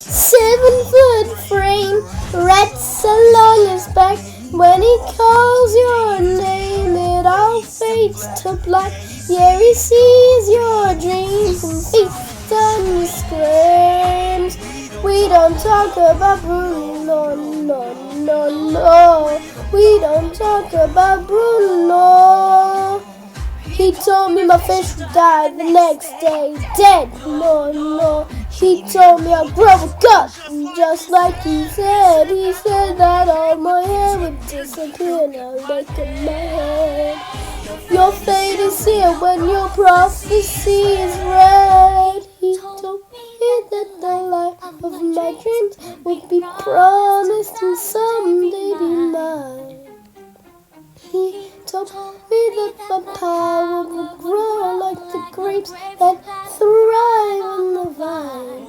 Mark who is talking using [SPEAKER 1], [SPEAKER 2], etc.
[SPEAKER 1] 7-foot frame, rats along his back. When he calls your name, it all fades to black. Yeah, he sees your dreams and feasts on your screams. We don't talk about Bruno, no, no, no. We don't talk about Bruno. He told me my fish would die the next day, dead. No, no. He told me I'd grow a gut, just like he said. He said that all my hair would disappear. Now look at my head. Your fate is here when your prophecy is read. He told me that the life of my dreams would be promised and someday be mine. He told me that my power would grow like the grapes that thrive on the vine.